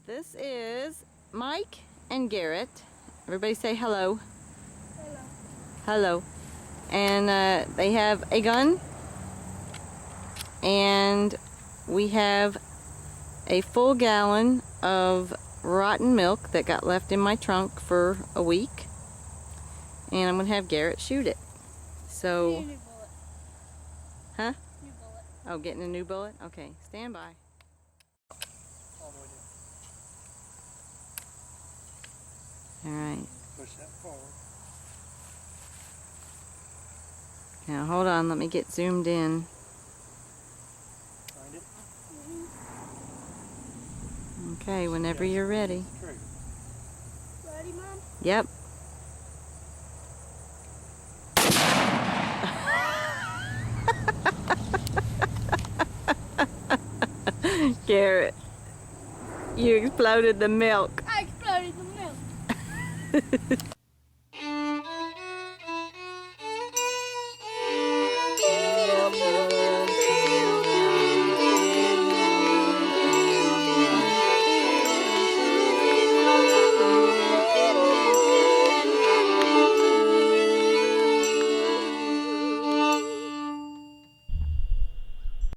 This is Mike and Garrett. Everybody say hello. Hello. Hello. And they have a gun. And we have a full gallon of rotten milk that got left in my trunk for a week. And I'm going to have Garrett shoot it. So, New bullet. huh? New bullet. Oh, getting a new bullet? Okay, stand by. All the way down. Alright. Push that forward. Now hold on, let me get zoomed in. Find it. Okay, whenever you're ready. Trigger. Ready, Mom? Yep. Garrett, you exploded the milk. I exploded the milk.